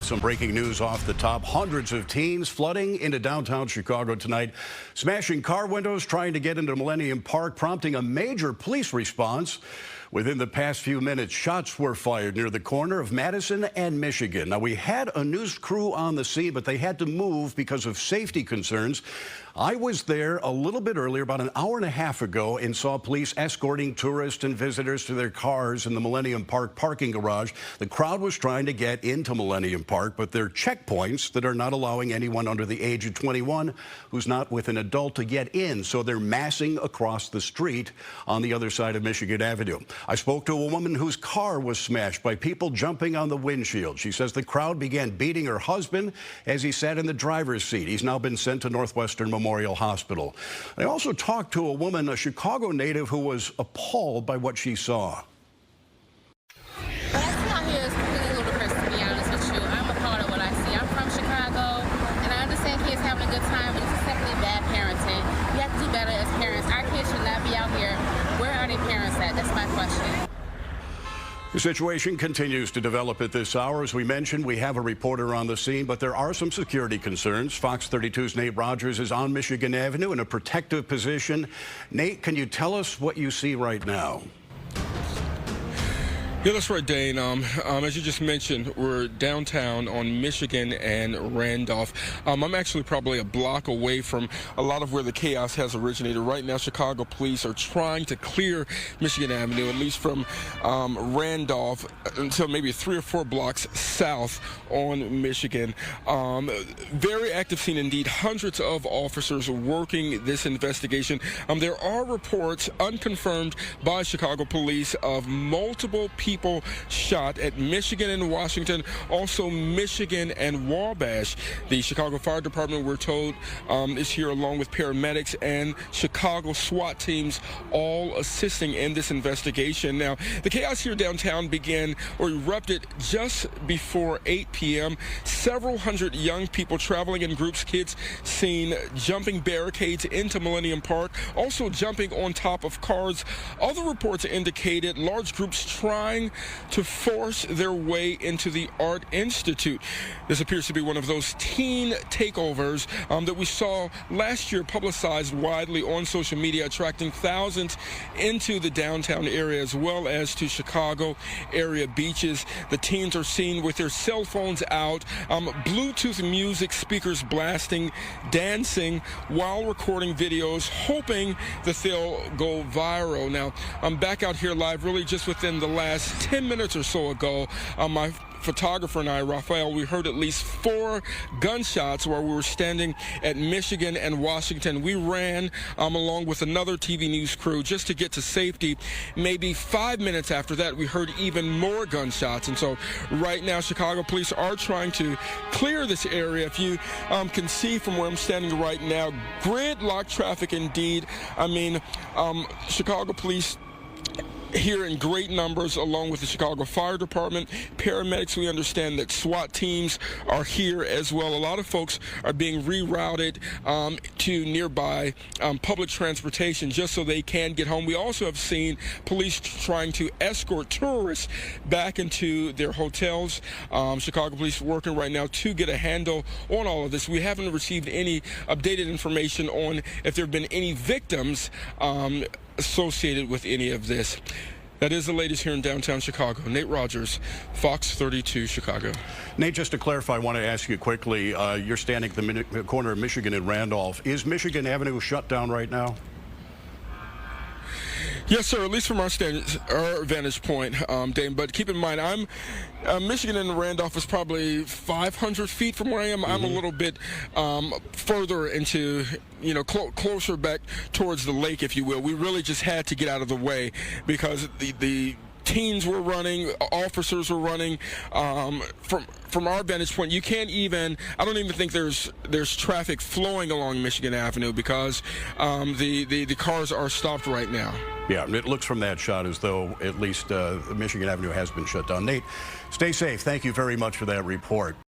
Some breaking news off the top. Hundreds of teens flooding into downtown Chicago tonight, smashing car windows, trying to get into Millennium Park, prompting a major police response. Within the past few minutes, shots were fired near the corner of Madison and Michigan. Now, we had a news crew on the scene, but they had to move because of safety concerns. I was there a little bit earlier, about an hour and a half ago, and saw police escorting tourists and visitors to their cars in the Millennium Park parking garage. The crowd was trying to get into Millennium Park, but there are checkpoints that are not allowing anyone under the age of 21 who's not with an adult to get in. So they're massing across the street on the other side of Michigan Avenue. I spoke to a woman whose car was smashed by people jumping on the windshield. She says the crowd began beating her husband as he sat in the driver's seat. He's now been sent to Northwestern Memorial Hospital. I also talked to a woman, a Chicago native, who was appalled by what she saw. What I see out here is completely ludicrous, to be honest with you. I'm appalled at what I see. I'm from Chicago, and I understand kids having a good time, but it's simply bad parenting. We have to do better as parents. Our kids should not be out here. Where are their parents at? That's my question. The situation continues to develop at this hour. As we mentioned, we have a reporter on the scene, but there are some security concerns. Fox 32's Nate Rogers is on Michigan Avenue in a protective position. Nate, can you tell us what you see right now? Yeah, that's right, Dane. As you just mentioned, we're downtown on Michigan and Randolph. I'm actually probably a block away from a lot of where the chaos has originated. Right now, Chicago police are trying to clear Michigan Avenue, at least from Randolph until maybe 3 or 4 blocks south on Michigan. Very active scene indeed. Hundreds of officers working this investigation. There are reports, unconfirmed by Chicago police, of multiple people shot at Michigan and Washington, also Michigan and Wabash. The Chicago Fire Department, we're told, is here along with paramedics and Chicago SWAT teams, all assisting in this investigation. Now, the chaos here downtown began or erupted just before 8 p.m. Several hundred young people traveling in groups, kids seen jumping barricades into Millennium Park, also jumping on top of cars. Other reports indicated large groups trying to force their way into the Art Institute. This appears to be one of those teen takeovers that we saw last year, publicized widely on social media, attracting thousands into the downtown area as well as to Chicago area beaches. The teens are seen with their cell phones out, Bluetooth music speakers blasting, dancing while recording videos, hoping that they'll go viral. Now, I'm back out here live really just within the last 10 minutes or so ago. My photographer and I, Raphael, we heard at least 4 gunshots while we were standing at Michigan and Washington. We ran along with another TV news crew just to get to safety. Maybe 5 minutes after that, we heard even more gunshots. And so right now, Chicago police are trying to clear this area. If you can see from where I'm standing right now, gridlock traffic indeed. I mean, Chicago police here in great numbers, along with the Chicago Fire Department, paramedics. We understand that SWAT teams are here as well. A lot of folks are being rerouted to nearby public transportation just so they can get home. We also have seen police trying to escort tourists back into their hotels. Chicago police working right now to get a handle on all of this. We haven't received any updated information on if there have been any victims associated with any of this. That is the latest here in downtown Chicago. Nate Rogers, Fox 32, Chicago. Nate, just to clarify, I want to ask you quickly, you're standing at the corner of Michigan and Randolph. Is Michigan Avenue shut down right now? Yes, sir, at least from our vantage point, Dane. But keep in mind, Michigan and Randolph is probably 500 feet from where I am. I'm a little bit further into, closer back towards the lake, if you will. We really just had to get out of the way because the teens were running, officers were running. From our vantage point, you can't even, I don't even think there's traffic flowing along Michigan Avenue because the cars are stopped right now. Yeah, it looks from that shot as though at least Michigan Avenue has been shut down. Nate, stay safe. Thank you very much for that report.